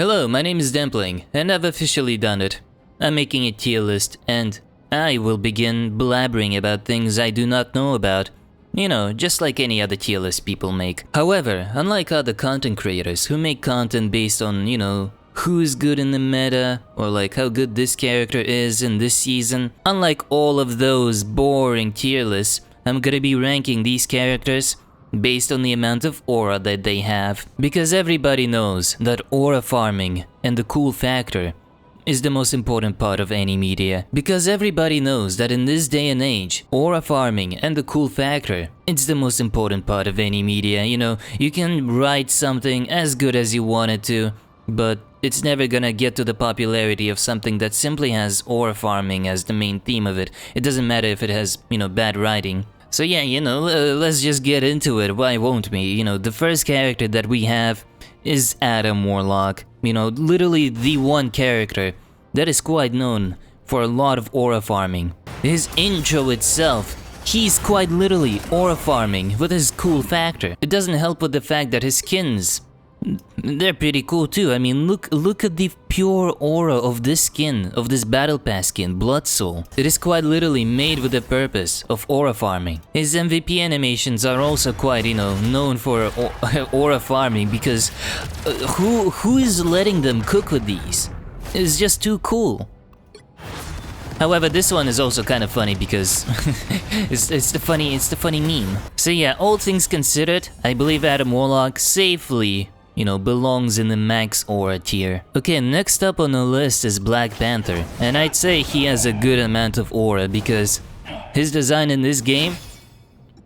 Hello, my name is Dumpling, and I've officially done it. I'm making a tier list, and I will begin blabbering about things I do not know about. You know, just like any other tier list people make. However, unlike other content creators who make content based on, who's good in the meta, or like how good this character is in this season, unlike all of those boring tier lists, I'm gonna be ranking these characters based on the amount of aura that they have. Because everybody knows that aura farming and the cool factor is the most important part of any media. Because everybody knows that in this day and age, aura farming and the cool factor, it's the most important part of any media. You know, you can write something as good as you want it to, but it's never gonna get to the popularity of something that simply has aura farming as the main theme of it. It doesn't matter if it has, bad writing. So yeah, let's just get into it, why won't we? The first character that we have is Adam Warlock. Literally the one character that is quite known for a lot of aura farming. His intro itself, he's quite literally aura farming with his cool factor. It doesn't help with the fact that his skins, they're pretty cool too. I mean, look at the pure aura of this skin, of this battle pass skin, Blood Soul. It is quite literally made with the purpose of aura farming. His MVP animations are also quite, known for aura farming because who is letting them cook with these? It's just too cool. However, this one is also kind of funny because it's the funny meme. So yeah, all things considered, I believe Adam Warlock safely belongs in the max aura tier. Okay, next up on the list is Black Panther, and I'd say he has a good amount of aura because his design in this game,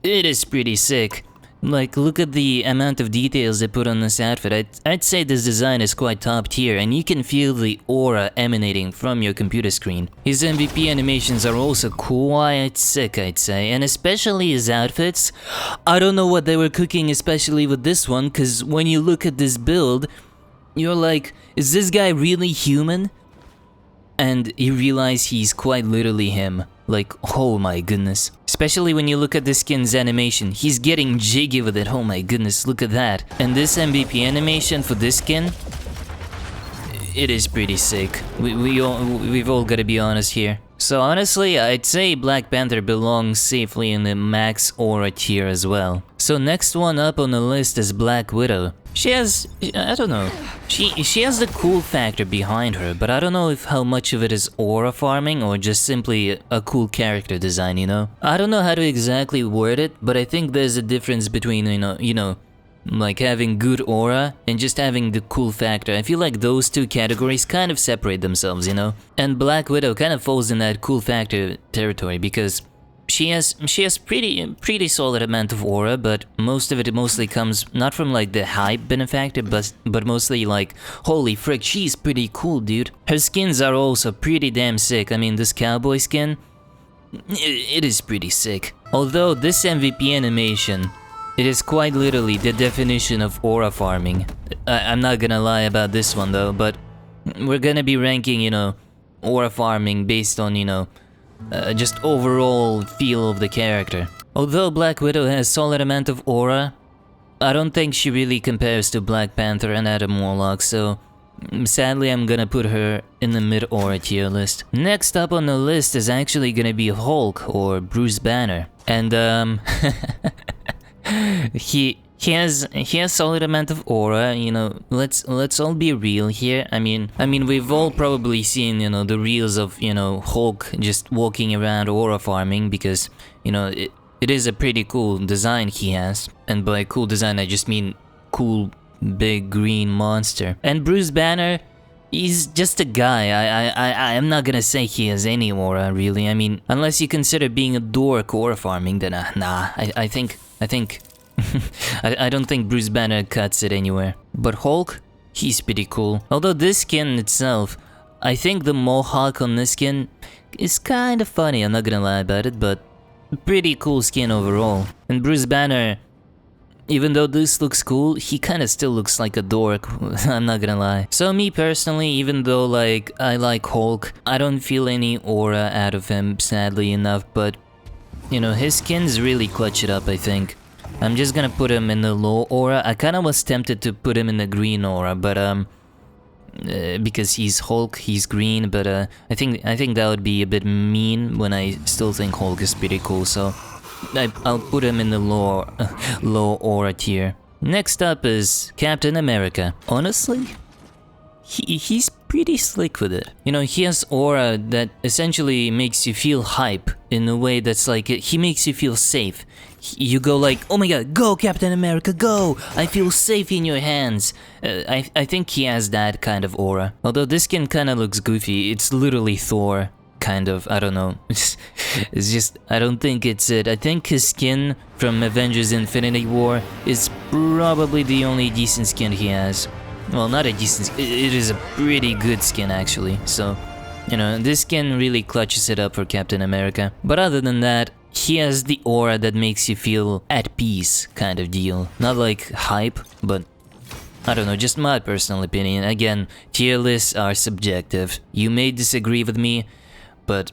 it is pretty sick. Like, look at the amount of details they put on this outfit. I'd say this design is quite top tier, and you can feel the aura emanating from your computer screen. His MVP animations are also quite sick, I'd say, and especially his outfits. I don't know what they were cooking, especially with this one, cause when you look at this build, you're like, is this guy really human? And you realize he's quite literally him. Like, oh my goodness. Especially when you look at the skin's animation. He's getting jiggy with it, oh my goodness, look at that. And this MVP animation for this skin, it is pretty sick. We've all gotta be honest here. So honestly, I'd say Black Panther belongs safely in the max aura tier as well. So next one up on the list is Black Widow. She has, I don't know, she has the cool factor behind her, but I don't know if how much of it is aura farming or just simply a cool character design, I don't know how to exactly word it, but I think there's a difference between, like having good aura and just having the cool factor. I feel like those two categories kind of separate themselves, And Black Widow kind of falls in that cool factor territory because she has pretty solid amount of aura, but most of it mostly comes not from like the hype benefactor, but mostly like, holy frick, she's pretty cool, dude. Her skins are also pretty damn sick. I mean, this cowboy skin, it is pretty sick. Although this MVP animation, it is quite literally the definition of aura farming. I'm not gonna lie about this one though, but we're gonna be ranking, aura farming based on, just overall feel of the character. Although Black Widow has solid amount of aura, I don't think she really compares to Black Panther and Adam Warlock, so sadly I'm gonna put her in the mid-aura tier list. Next up on the list is actually gonna be Hulk or Bruce Banner. And he has solid amount of aura, let's all be real here. I mean we've all probably seen, the reels of, Hulk just walking around aura farming because, it is a pretty cool design he has. And by cool design I just mean cool big green monster. And Bruce Banner, he's just a guy. I'm not gonna say he has any aura really. I mean, unless you consider being a dork aura farming, then nah, I think I don't think Bruce Banner cuts it anywhere. But Hulk, he's pretty cool. Although this skin itself, I think the mohawk on this skin is kind of funny, I'm not gonna lie about it, but pretty cool skin overall. And Bruce Banner, even though this looks cool, he kinda still looks like a dork, I'm not gonna lie. So me personally, even though like I like Hulk, I don't feel any aura out of him, sadly enough, but his skins really clutch it up, I think. I'm just gonna put him in the low aura. I kinda was tempted to put him in the green aura, but because he's Hulk, he's green, but I think that would be a bit mean when I still think Hulk is pretty cool, so I'll put him in the low aura tier. Next up is Captain America. Honestly, he's pretty slick with it. You know, he has aura that essentially makes you feel hype in a way that's like, he makes you feel safe. You go like, oh my god, go Captain America, go! I feel safe in your hands. I think he has that kind of aura. Although this skin kind of looks goofy, it's literally Thor. Kind of, I don't know. It's just, I don't think it's it. I think his skin from Avengers Infinity War is probably the only decent skin he has. Well, not a decent, it is a pretty good skin actually. So, you know, this skin really clutches it up for Captain America. But other than that, he has the aura that makes you feel at peace kind of deal. Not like hype, but I don't know, just my personal opinion. Again, tier lists are subjective. You may disagree with me, but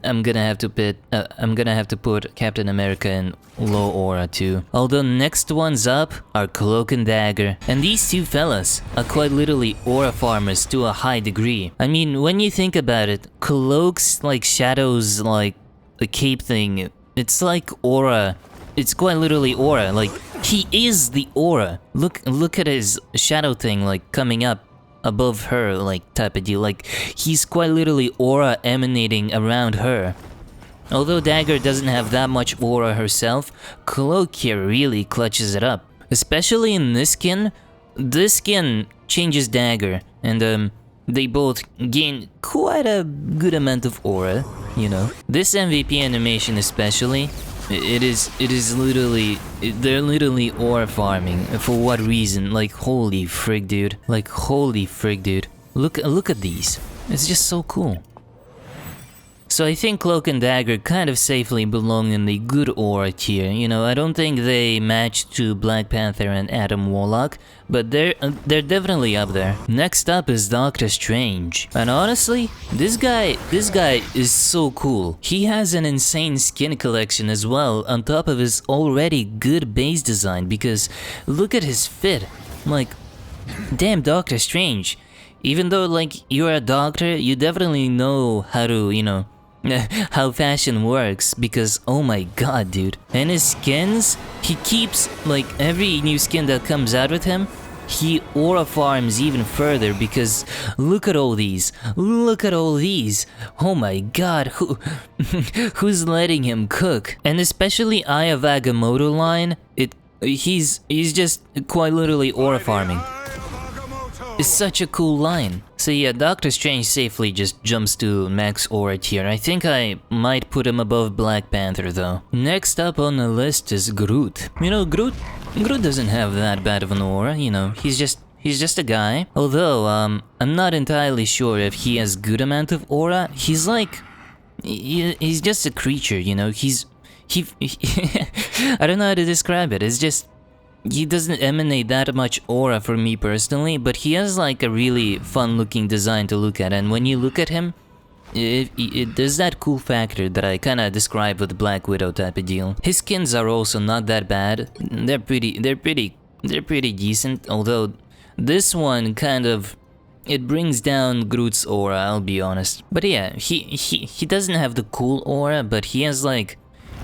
I'm gonna have to put Captain America in low aura too. Although next ones up are Cloak and Dagger, and these two fellas are quite literally aura farmers to a high degree. I mean, when you think about it, Cloak's like shadows, like the cape thing, it's like aura. It's quite literally aura. Like, he is the aura. Look at his shadow thing, like coming up above her, like type of deal. Like, he's quite literally aura emanating around her. Although Dagger doesn't have that much aura herself, Cloak here really clutches it up. Especially in this skin. This skin changes Dagger, and they both gain quite a good amount of aura, you know. This MVP animation especially, it is literally, they're literally aura farming. For what reason? Like, holy frig, dude. Like, holy frig, dude. Look at these. It's just so cool. So I think Cloak and Dagger kind of safely belong in the good aura tier. You know, I don't think they match to Black Panther and Adam Warlock, but they're definitely up there. Next up is Doctor Strange. And honestly, this guy is so cool. He has an insane skin collection as well, on top of his already good base design, because look at his fit. Like, damn, Doctor Strange. Even though, like, you're a doctor, you definitely know how to, you know, how fashion works, because oh my god, dude. And his skins, he keeps, like, every new skin that comes out with him, he aura farms even further, because look at all these. Look at all these. Oh my god, who's letting him cook? And especially Eye of Agamotto line, he's just quite literally aura farming. It's such a cool line. So yeah, Doctor Strange safely just jumps to max aura tier. I think I might put him above Black Panther though. Next up on the list is Groot. You know, Groot doesn't have that bad of an aura, you know, he's just a guy. Although, I'm not entirely sure if he has good amount of aura. He's like, he's just a creature, you know, I don't know how to describe it, it's just, he doesn't emanate that much aura for me personally, but he has like a really fun looking design to look at, and when you look at him, there's that cool factor that I kinda described with Black Widow type of deal. His skins are also not that bad, they're pretty decent, although this one kind of, it brings down Groot's aura, I'll be honest. But yeah, he doesn't have the cool aura, but he has like,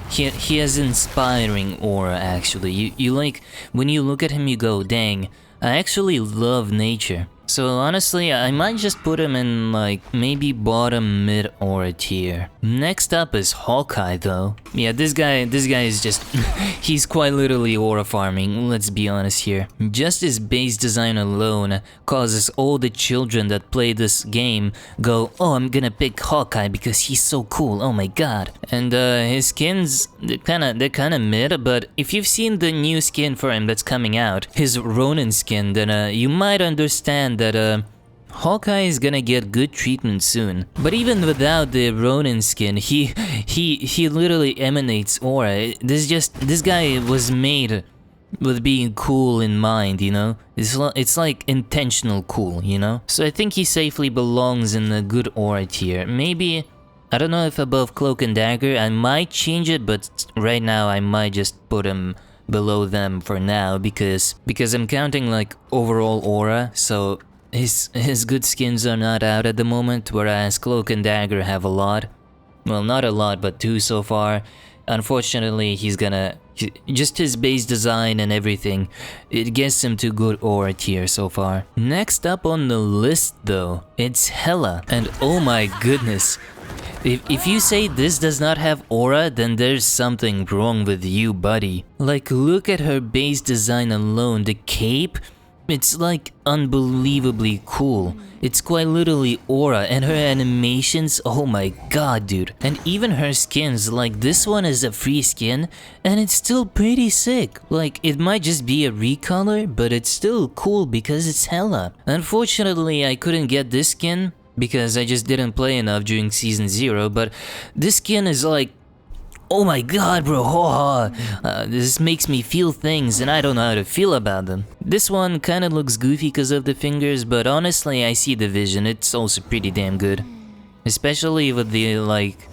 he has inspiring aura actually. You like, when you look at him you go, dang, I actually love nature. So honestly, I might just put him in like maybe bottom mid aura tier. Next up is Hawkeye though. Yeah, this guy is just he's quite literally aura farming, let's be honest here. Just his base design alone causes all the children that play this game go, oh, I'm gonna pick Hawkeye because he's so cool, oh my god. And his skins, they're kinda mid, but if you've seen the new skin for him that's coming out, his Ronin skin, then you might understand that Hawkeye is gonna get good treatment soon. But even without the Ronin skin, he literally emanates aura. This guy was made with being cool in mind, you know? It's like intentional cool, you know? So I think he safely belongs in the good aura tier. Maybe, I don't know if above Cloak and Dagger, I might change it, but right now I might just put him below them for now, because I'm counting like overall aura, so his good skins are not out at the moment, whereas Cloak and Dagger have a lot. Well, not a lot, but 2 so far. Unfortunately, just his base design and everything, it gets him to good aura tier so far. Next up on the list though, it's Hela. And oh my goodness, if you say this does not have aura, then there's something wrong with you, buddy. Like, look at her base design alone, the cape. It's like unbelievably cool. It's quite literally aura, and her animations, oh my god, dude. And even her skins, like this one is a free skin and it's still pretty sick. Like, it might just be a recolor, but it's still cool because it's Hela. Unfortunately, I couldn't get this skin because I just didn't play enough during season 0, but this skin is like, oh my god, bro, this makes me feel things and I don't know how to feel about them. This one kinda looks goofy because of the fingers, but honestly I see the vision, it's also pretty damn good. Especially with the, like,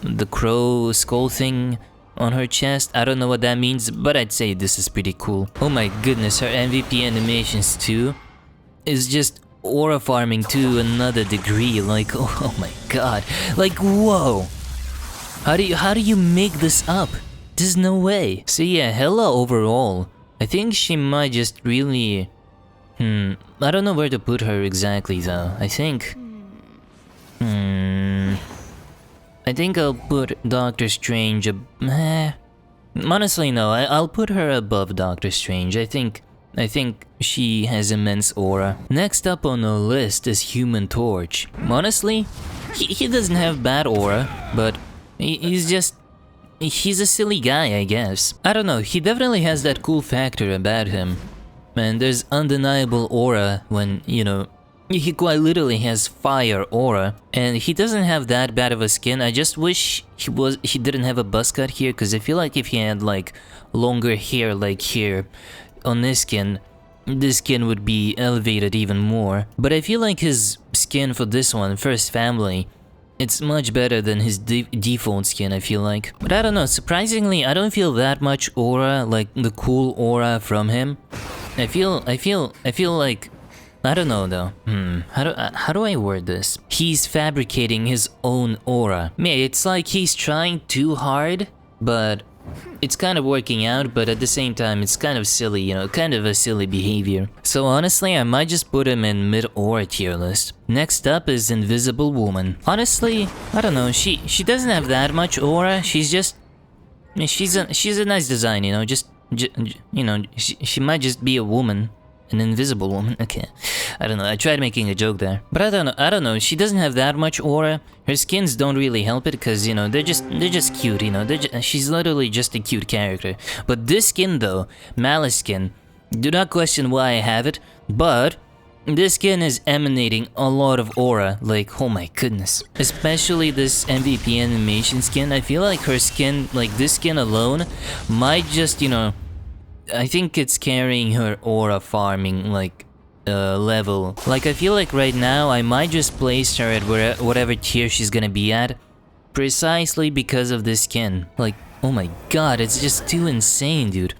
the crow skull thing on her chest. I don't know what that means, but I'd say this is pretty cool. Oh my goodness, her MVP animations too is just aura farming to another degree, like, oh my god, like, whoa. How do you make this up? There's no way. So yeah, Hela overall, I think she might just really... I don't know where to put her exactly though. I think I'll put Doctor Strange honestly no, I'll put her above Doctor Strange. I think she has immense aura. Next up on the list is Human Torch. Honestly, he doesn't have bad aura, but he's a silly guy, I guess. I don't know, he definitely has that cool factor about him. And there's undeniable aura when, you know, he quite literally has fire aura. And he doesn't have that bad of a skin. I just wish he didn't have a buzz cut here, because I feel like if he had like longer hair like here on this skin would be elevated even more. But I feel like his skin for this one, First Family, it's much better than his default skin, I feel like. But I don't know, surprisingly, I don't feel that much aura, like the cool aura from him. I feel like, I don't know though. How do I word this? He's fabricating his own aura. Yeah, it's like he's trying too hard, but it's kind of working out, but at the same time it's kind of silly, you know, kind of a silly behavior. So honestly, I might just put him in mid-aura tier list. Next up is Invisible Woman. Honestly, I don't know, she doesn't have that much aura. She's a nice design, you know, you know, she might just be a woman. An invisible woman. Okay, I don't know. I tried making a joke there, but I don't know. She doesn't have that much aura. Her skins don't really help it because, you know, they're just cute. You know, she's literally just a cute character. But this skin though, Malice skin, do not question why I have it, but this skin is emanating a lot of aura. Like, oh my goodness. Especially this MVP animation skin. I feel like her skin, like this skin alone, might just, you know, I think it's carrying her aura farming, like, level. Like, I feel like right now I might just place her at whatever tier she's gonna be at, precisely because of this skin. Like, oh my god, it's just too insane, dude.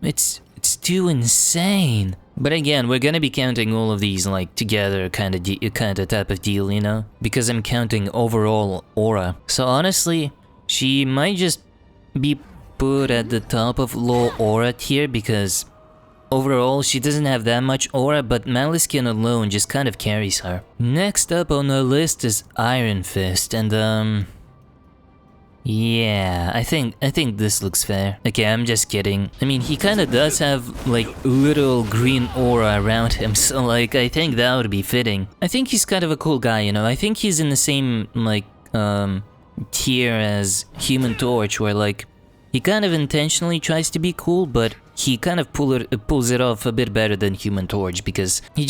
It's too insane. But again, we're gonna be counting all of these, like, together kind of type of deal, you know? Because I'm counting overall aura. So honestly, she might just be put at the top of low aura tier because overall she doesn't have that much aura, but Malice skin alone just kind of carries her. Next up on the list is Iron Fist, and yeah, I think this looks fair. Okay, I'm just kidding. I mean, he kind of does have like little green aura around him, so like I think that would be fitting. I think he's kind of a cool guy, you know. I think he's in the same like tier as Human Torch, where like he kind of intentionally tries to be cool, but he kind of pulls it off a bit better than Human Torch because he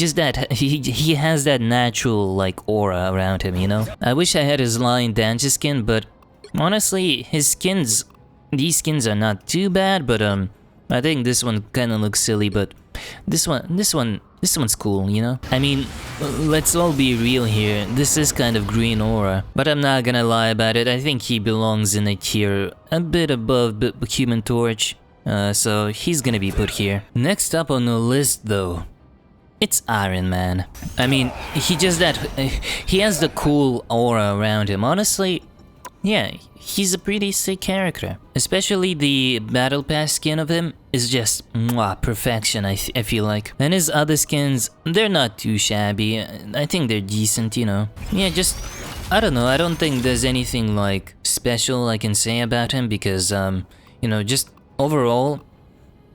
has that natural like aura around him, you know? I wish I had his Lion Dancer skin, but honestly, these skins are not too bad, but I think this one kind of looks silly, but this one's cool, you know? I mean, let's all be real here, this is kind of green aura, but I'm not gonna lie about it. I think he belongs in a tier a bit above Human Torch, so he's gonna be put here. Next up on the list though, it's Iron Man. I mean, he just that he has the cool aura around him. Honestly, yeah, he's a pretty sick character. Especially the Battle Pass skin of him is just mwah, perfection, I feel like. And his other skins, they're not too shabby. I think they're decent, you know. Yeah, just, I don't know, I don't think there's anything like special I can say about him because, you know, just overall,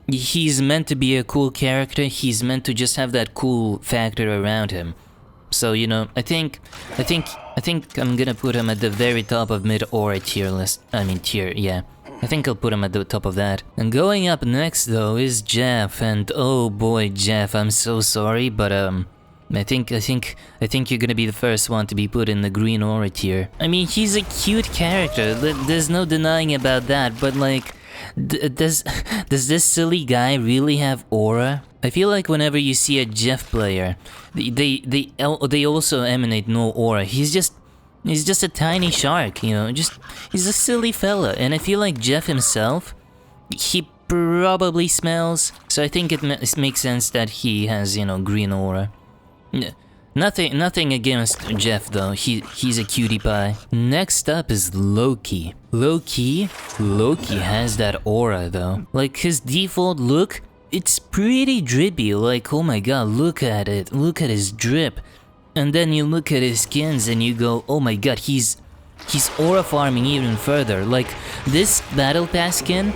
he's meant to be a cool character. He's meant to just have that cool factor around him. So, you know, I think I'm gonna put him at the very top of mid-aura tier list. I mean tier, yeah. I think I'll put him at the top of that. And going up next though is Jeff, and oh boy, Jeff, I'm so sorry, but I think you're gonna be the first one to be put in the green aura tier. I mean, he's a cute character. There's no denying about that, but like, does this silly guy really have aura? I feel like whenever you see a Jeff player, they also emanate no aura. He's just a tiny shark, you know. He's a silly fella, and I feel like Jeff himself, he probably smells. So I think it makes sense that he has, you know, green aura. Nothing against Jeff though. He's a cutie pie. Next up is Loki. Loki has that aura though. Like his default look, it's pretty drippy. Like, oh my god, look at it. Look at his drip. And then you look at his skins and you go, oh my god, he's aura farming even further. Like, this Battle Pass skin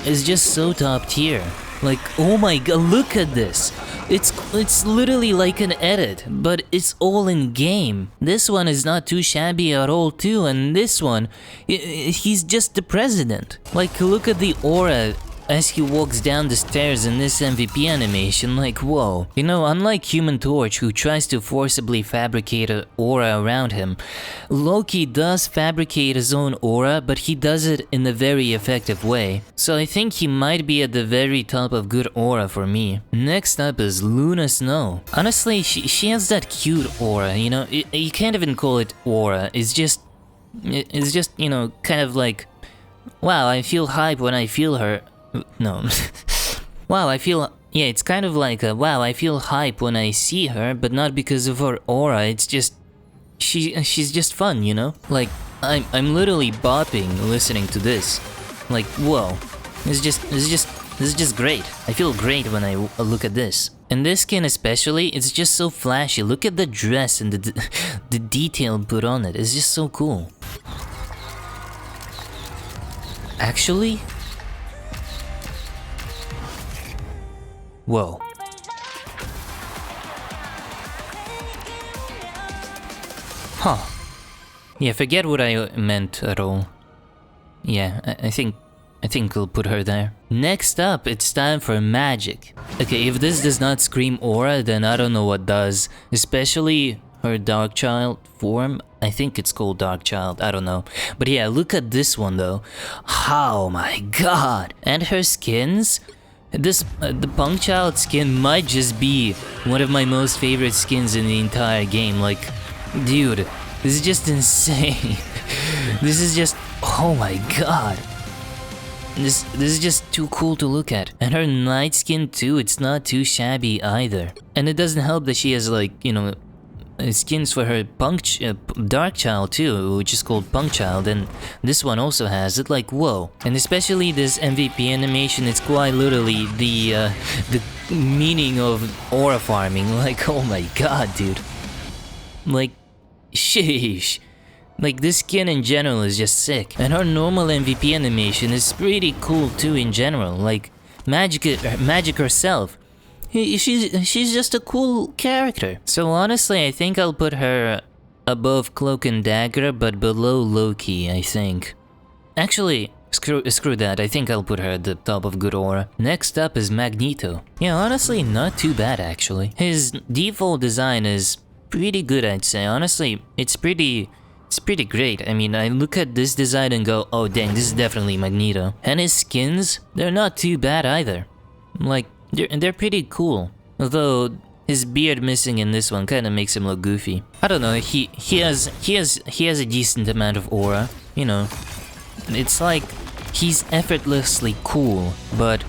is just so top tier. Like, oh my god, look at this. It's literally like an edit, but it's all in game. This one is not too shabby at all too, and this one, he's just the president. Like, look at the aura as he walks down the stairs in this MVP animation, like whoa. You know, unlike Human Torch, who tries to forcibly fabricate an aura around him, Loki does fabricate his own aura, but he does it in a very effective way. So I think he might be at the very top of good aura for me. Next up is Luna Snow. Honestly, she has that cute aura, you know, you can't even call it aura, it's just, you know, kind of like, wow, I feel hype when I feel her. No. Wow, yeah, it's kind of like wow, I feel hype when I see her, but not because of her aura, it's just, she's just fun, you know? Like, I'm literally bopping listening to this. Like, whoa, this is just great. I feel great when I look at this. And this skin especially, it's just so flashy. Look at the dress and the detail put on it, it's just so cool. Actually, whoa. Huh. Yeah, forget what I meant at all. Yeah, I think we'll put her there. Next up, it's time for Magic. Okay, if this does not scream aura, then I don't know what does. Especially her Darkchild form. I think it's called Darkchild, I don't know. But yeah, look at this one though. Oh my god! And her skins? The Punkchild skin might just be one of my most favorite skins in the entire game. Like, dude, this is just insane. This is just, oh my god. This is just too cool to look at. And her Night skin too, it's not too shabby either. And it doesn't help that she has, like, you know, skins for her Darkchild too, which is called Punkchild, and this one also has it. Like, whoa. And especially this MVP animation, it's quite literally the meaning of aura farming. Like, oh my god, dude. Like, sheesh. Like, this skin in general is just sick. And her normal MVP animation is pretty cool too in general. Like, Magic herself. She's just a cool character. So honestly, I think I'll put her above Cloak and Dagger, but below Loki, I think. Actually, screw that, I think I'll put her at the top of good aura. Next up is Magneto. Yeah, honestly, not too bad actually. His default design is pretty good, I'd say. Honestly, it's pretty great. I mean, I look at this design and go, oh dang, this is definitely Magneto. And his skins, they're not too bad either. Like, they're pretty cool. Although his beard missing in this one kind of makes him look goofy. I don't know. He has a decent amount of aura. You know, it's like he's effortlessly cool, but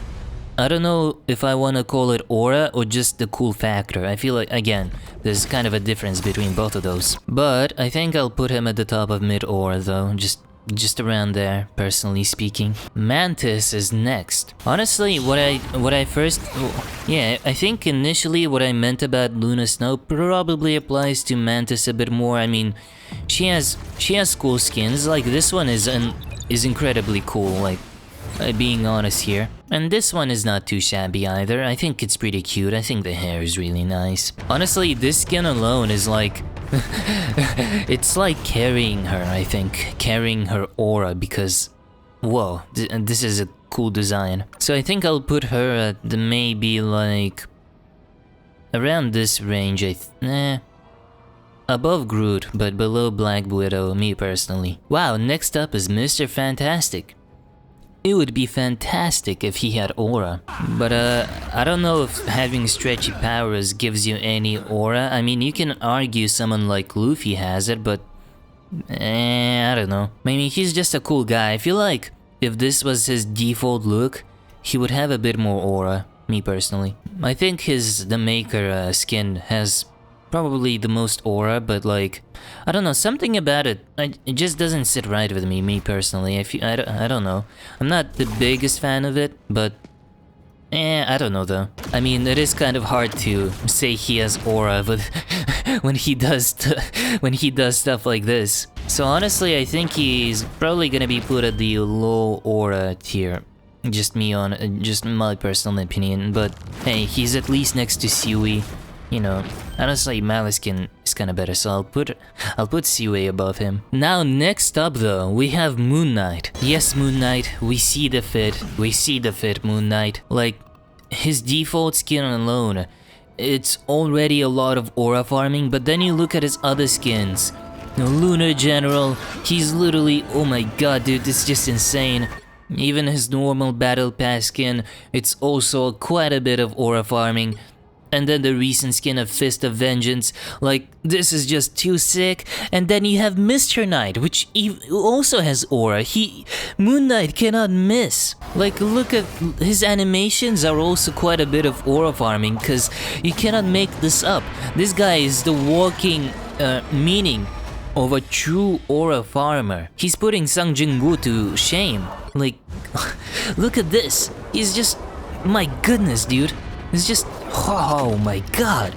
I don't know if I want to call it aura or just the cool factor. I feel like, again, there's kind of a difference between both of those. But I think I'll put him at the top of mid-aura though, just around there, personally speaking. Mantis is next. Honestly, what I first... yeah, I think initially what I meant about Luna Snow probably applies to Mantis a bit more. I mean, she has cool skins. Like, this one is incredibly cool, like, being honest here. And this one is not too shabby either. I think it's pretty cute. I think the hair is really nice. Honestly, this skin alone is like... it's like carrying her, I think. Carrying her aura because... whoa, this is a cool design. So I think I'll put her at the maybe like... around this range, above Groot, but below Black Widow, me personally. Wow, next up is Mr. Fantastic. It would be fantastic if he had aura, but I don't know if having stretchy powers gives you any aura. I mean, you can argue someone like Luffy has it, but I don't know. I mean, he's just a cool guy. I feel like if this was his default look, he would have a bit more aura, me personally. I think the Maker skin has probably the most aura, but like, I don't know, something about it, it just doesn't sit right with me personally. I don't know. I'm not the biggest fan of it, but I don't know though. I mean, it is kind of hard to say he has aura, but when he does stuff like this. So honestly, I think he's probably gonna be put at the low aura tier. Just my personal opinion, but hey, he's at least next to Sui. You know, honestly, Maleskin is kinda better, so I'll put Sui above him. Now, next up though, we have Moon Knight. Yes, Moon Knight, we see the fit, Moon Knight. Like, his default skin alone, it's already a lot of aura farming, but then you look at his other skins. The Lunar General, he's literally, oh my god dude, it's just insane. Even his normal Battle Pass skin, it's also quite a bit of aura farming. And then the recent skin of Fist of Vengeance, like, this is just too sick. And then you have Mr. Knight, which also has aura. Moon Knight cannot miss. Like, look at his animations are also quite a bit of aura farming, cause you cannot make this up. This guy is the walking meaning of a true aura farmer. He's putting Sang Jin-woo to shame. Like, look at this. He's just, my goodness, dude. It's just, oh my god.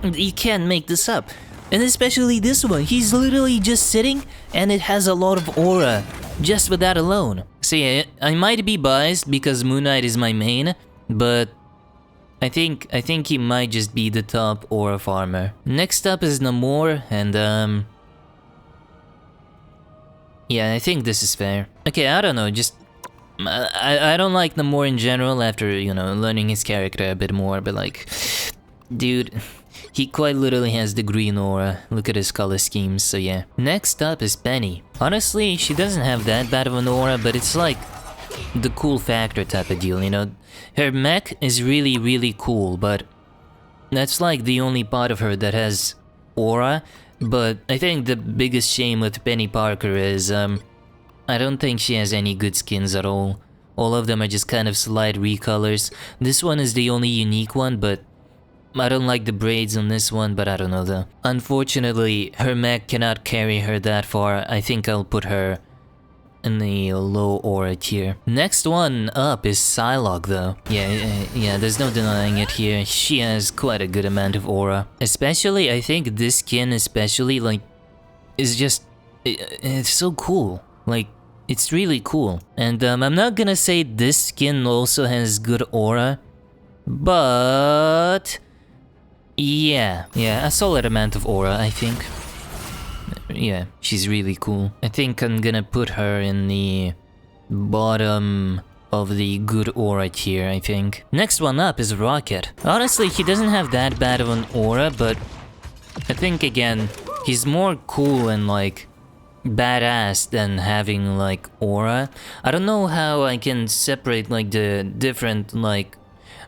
You can't make this up. And especially this one, he's literally just sitting and it has a lot of aura just with that alone. So yeah, I might be biased because Moon Knight is my main, but I think he might just be the top aura farmer. Next up is Namor, and yeah, I think this is fair. Okay, I don't know, just I don't like Namor in general after, you know, learning his character a bit more, but like, dude, he quite literally has the green aura. Look at his color schemes, so yeah. Next up is Penny. Honestly, she doesn't have that bad of an aura, but it's like the cool factor type of deal, you know? Her mech is really, really cool, but that's like the only part of her that has aura. But I think the biggest shame with Penny Parker is, I don't think she has any good skins at all. All of them are just kind of slight recolors. This one is the only unique one, but I don't like the braids on this one, but I don't know though. Unfortunately, her mech cannot carry her that far. I think I'll put her in the low aura tier. Next one up is Psylocke though. Yeah, there's no denying it here. She has quite a good amount of aura. Especially, I think this skin especially, like, is just, it's so cool. Like, it's really cool. And I'm not gonna say this skin also has good aura, but yeah, a solid amount of aura, I think. Yeah, she's really cool. I think I'm gonna put her in the bottom of the good aura tier, I think. Next one up is Rocket. Honestly, he doesn't have that bad of an aura, but I think again, he's more cool and like badass than having like aura. I don't know how I can separate like the different, like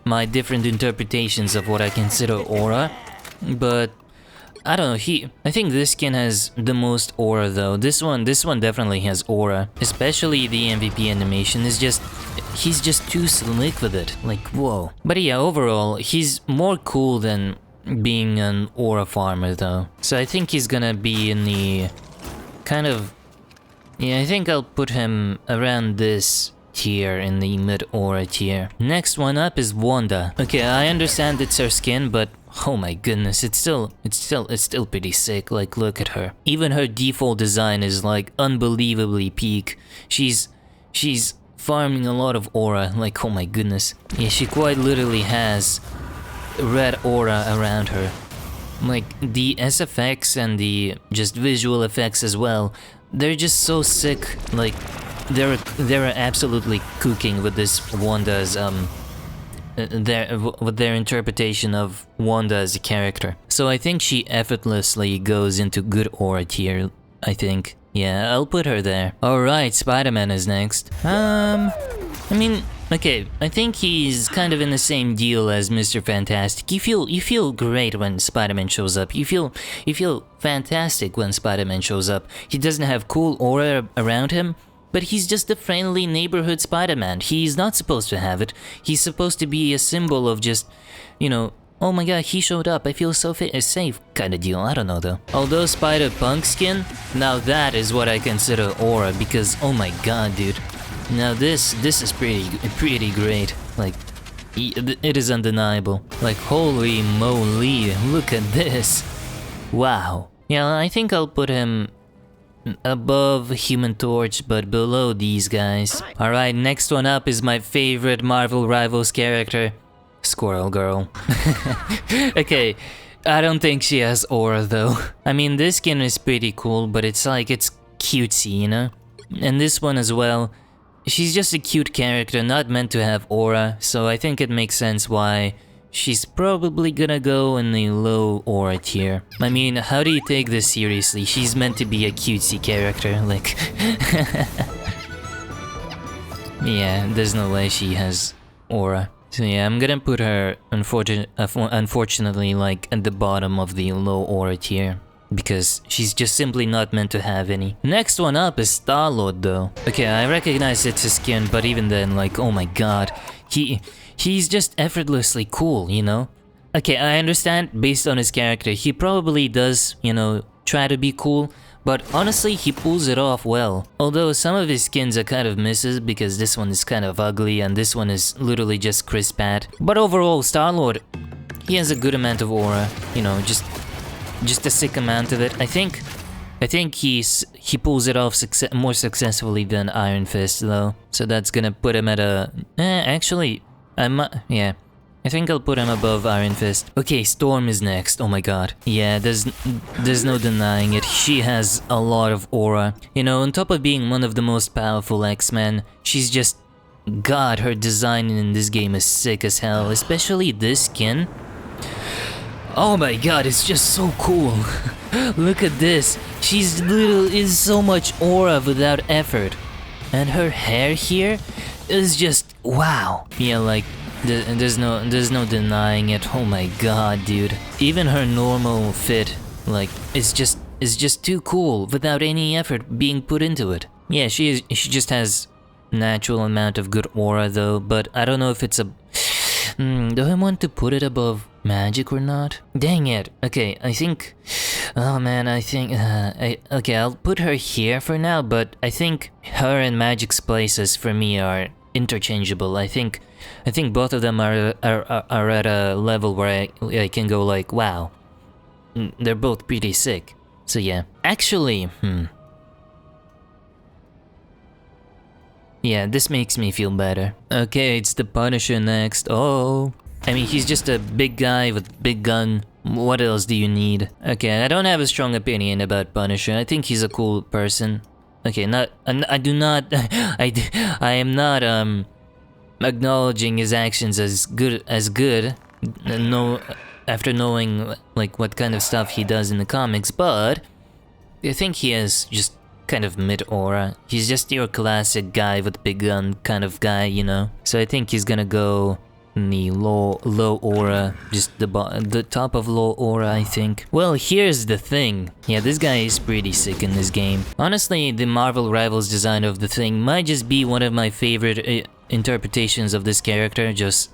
my different interpretations of what I consider aura, but I don't know, I think this skin has the most aura though. This one definitely has aura. Especially the MVP animation is just, he's just too slick with it. Like, whoa. But yeah, overall, he's more cool than being an aura farmer though. So I think he's gonna be in the kind of... Yeah, I think I'll put him around this tier, in the mid-aura tier. Next one up is Wanda. Okay, I understand it's her skin, but oh my goodness, it's still pretty sick. Like, look at her. Even her default design is like unbelievably peak. She's farming a lot of aura. Like, oh my goodness. Yeah, she quite literally has red aura around her. Like, the SFX and the just visual effects as well, they're just so sick. Like, they're absolutely cooking with this Wanda's with their interpretation of Wanda as a character. So I think she effortlessly goes into good aura tier, I think. Yeah, I'll put her there. Alright, Spider-Man is next. I mean, okay, I think he's kind of in the same deal as Mr. Fantastic. You feel great when Spider-Man shows up. You feel fantastic when Spider-Man shows up. He doesn't have cool aura around him, but he's just a friendly neighborhood Spider-Man. He's not supposed to have it. He's supposed to be a symbol of just, you know, oh my god, he showed up, I feel so safe kind of deal. I don't know though. Although Spider-Punk skin, now that is what I consider aura, because oh my god, dude. Now this is pretty great. Like, it is undeniable. Like, holy moly, look at this. Wow. Yeah, I think I'll put him above Human Torch, but below these guys. Alright, next one up is my favorite Marvel Rivals character, Squirrel Girl. Okay, I don't think she has aura though. I mean, this skin is pretty cool, but it's like, it's cutesy, you know? And this one as well. She's just a cute character, not meant to have aura, so I think it makes sense why she's probably gonna go in the low aura tier. I mean, how do you take this seriously? She's meant to be a cutesy character, like... Yeah, there's no way she has aura. So yeah, I'm gonna put her, unfortunately, like at the bottom of the low aura tier, because she's just simply not meant to have any. Next one up is Star-Lord though. Okay, I recognize it's his skin, but even then, like, oh my god, he's just effortlessly cool, you know? Okay, I understand, based on his character, he probably does, you know, try to be cool, but honestly, he pulls it off well. Although some of his skins are kind of misses, because this one is kind of ugly and this one is literally just crisp pat. But overall, Star-Lord, he has a good amount of aura, you know, just a sick amount of it. I think he pulls it off more successfully than Iron Fist though. So that's gonna put him at a... actually, yeah. I think I'll put him above Iron Fist. Okay, Storm is next. Oh my god. Yeah, there's no denying it. She has a lot of aura. You know, on top of being one of the most powerful X-Men, she's just... God, her design in this game is sick as hell. Especially this skin. Oh my god, it's just so cool. Look at this. She's is so much aura without effort. And her hair here is just wow. Yeah, like there's no denying it. Oh my god, dude. Even her normal fit, like, is just too cool without any effort being put into it. Yeah, she just has natural amount of good aura though, but I don't know if it's a... do I want to put it above Magic or not? Dang it. Okay, I think... Oh man, I think... okay, I'll put her here for now, but I think her and Magic's places for me are interchangeable. I think both of them are at a level where I can go like, wow, they're both pretty sick. So yeah. Actually, yeah, this makes me feel better. Okay, it's the Punisher next. Oh, I mean, he's just a big guy with big gun. What else do you need? Okay, I don't have a strong opinion about Punisher. I think he's a cool person. Okay, I am not acknowledging his actions as good. No, after knowing like what kind of stuff he does in the comics, but I think he is just kind of mid-aura. He's just your classic guy with big gun kind of guy, you know? So I think he's gonna go in the low aura, just the top of low aura, I think. Well, here's the thing. Yeah, this guy is pretty sick in this game. Honestly, the Marvel Rivals design of the Thing might just be one of my favorite interpretations of this character, just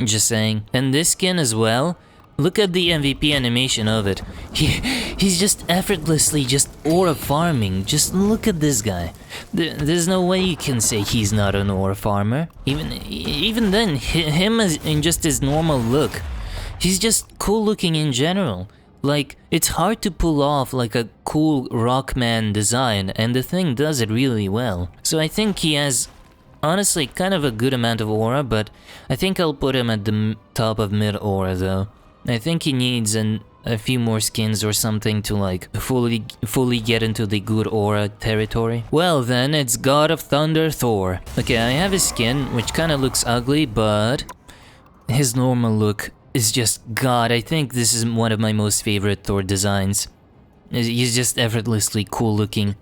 saying. And this skin as well. Look at the MVP animation of it. He's just effortlessly just aura farming. Just look at this guy. There's no way you can say he's not an aura farmer. Even then, him as in just his normal look, he's just cool looking in general. Like, it's hard to pull off like a cool Rockman design, and the thing does it really well. So I think he has, honestly, kind of a good amount of aura, but I think I'll put him at the top of mid aura though. I think he needs a few more skins or something to like fully get into the good aura territory. Well then, it's God of Thunder Thor. Okay, I have his skin, which kind of looks ugly, but his normal look is just God. I think this is one of my most favorite Thor designs. He's just effortlessly cool looking.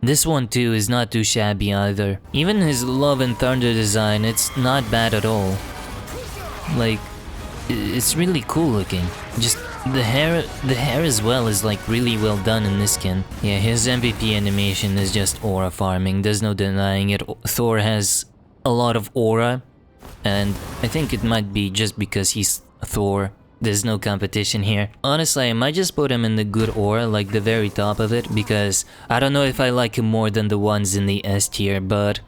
This one too is not too shabby either. Even his Love and Thunder design, it's not bad at all. Like, it's really cool looking. Just the hair as well is like really well done in this skin. Yeah, his MVP animation is just aura farming. There's no denying it. Thor has a lot of aura, and I think it might be just because he's Thor. There's no competition here. Honestly, I might just put him in the good aura, like the very top of it, because I don't know if I like him more than the ones in the S tier, but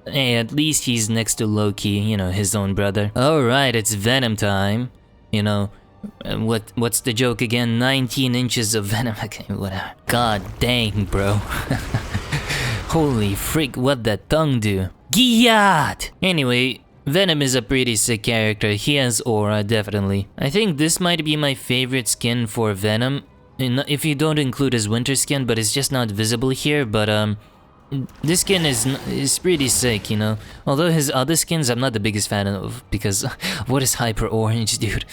hey, at least he's next to Loki, you know, his own brother. Alright, it's Venom time. You know, what's the joke again? 19 inches of Venom. Okay, whatever. God dang, bro. Holy freak, what that tongue do? Giyat! Anyway, Venom is a pretty sick character. He has aura, definitely. I think this might be my favorite skin for Venom. If you don't include his winter skin, but it's just not visible here, but this skin is pretty sick, you know. Although his other skins I'm not the biggest fan of, because what is Hyper Orange, dude?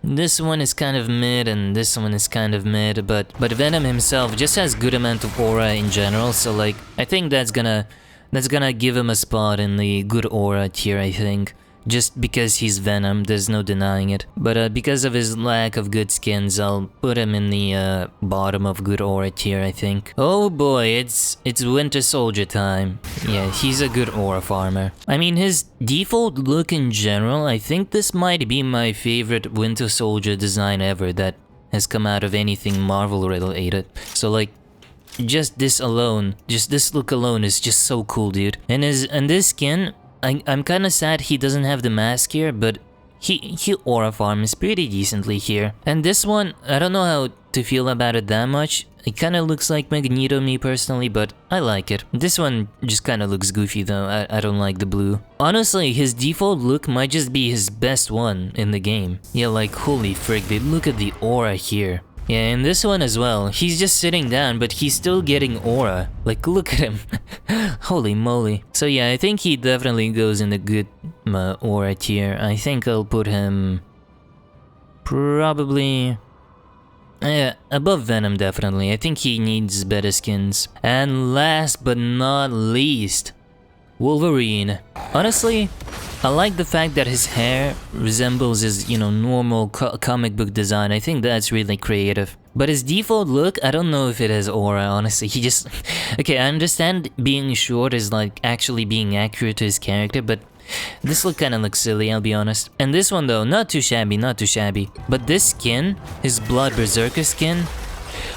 This one is kind of mid and this one is kind of mid, but Venom himself just has good amount of aura in general, so like I think that's gonna give him a spot in the good aura tier, I think. Just because he's Venom, there's no denying it. But because of his lack of good skins, I'll put him in the bottom of good aura tier, I think. Oh boy, it's Winter Soldier time. Yeah, he's a good aura farmer. I mean, his default look in general, I think this might be my favorite Winter Soldier design ever that has come out of anything Marvel related. So like, just this alone, just this look alone is just so cool, dude. And this skin, I'm kinda sad he doesn't have the mask here, but he aura farms pretty decently here. And this one, I don't know how to feel about it that much. It kinda looks like Magneto, me personally, but I like it. This one just kinda looks goofy though, I don't like the blue. Honestly, his default look might just be his best one in the game. Yeah, like holy frick, dude, look at the aura here. Yeah, and this one as well, he's just sitting down, but he's still getting aura. Like, look at him. Holy moly. So yeah, I think he definitely goes in the good aura tier. I think I'll put him probably above Venom, definitely. I think he needs better skins. And last but not least, Wolverine. Honestly, I like the fact that his hair resembles his, you know, normal comic book design. I think that's really creative. But his default look, I don't know if it has aura, honestly. He just... Okay, I understand being short is like actually being accurate to his character, but this look kinda looks silly, I'll be honest. And this one though, not too shabby, not too shabby. But this skin, his Blood Berserker skin,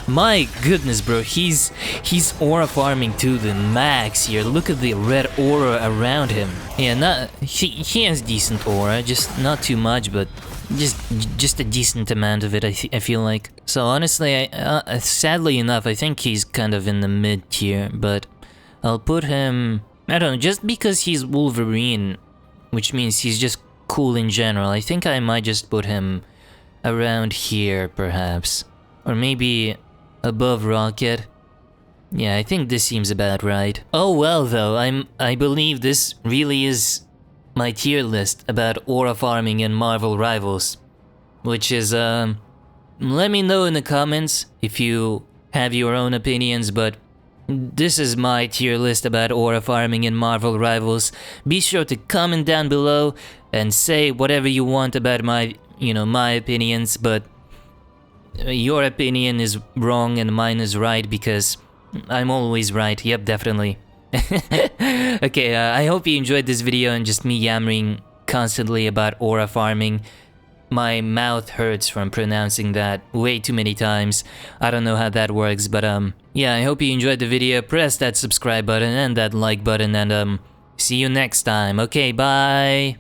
my goodness, bro, he's aura farming to the max here. Look at the red aura around him. Yeah, he has decent aura, just not too much, but just a decent amount of it. I feel like. So honestly, sadly enough, I think he's kind of in the mid tier, but I'll put him. I don't know, just because he's Wolverine, which means he's just cool in general. I think I might just put him around here, perhaps, or maybe above Rocket. Yeah, I think this seems about right. Oh well though, I believe this really is my tier list about aura farming and Marvel Rivals. Which is, let me know in the comments if you have your own opinions, but this is my tier list about aura farming and Marvel Rivals. Be sure to comment down below and say whatever you want about my opinions, but your opinion is wrong and mine is right because I'm always right. Yep, definitely. Okay, I hope you enjoyed this video and just me yammering constantly about aura farming. My mouth hurts from pronouncing that way too many times. I don't know how that works, but yeah, I hope you enjoyed the video. Press that subscribe button and that like button, and see you next time. Okay, bye!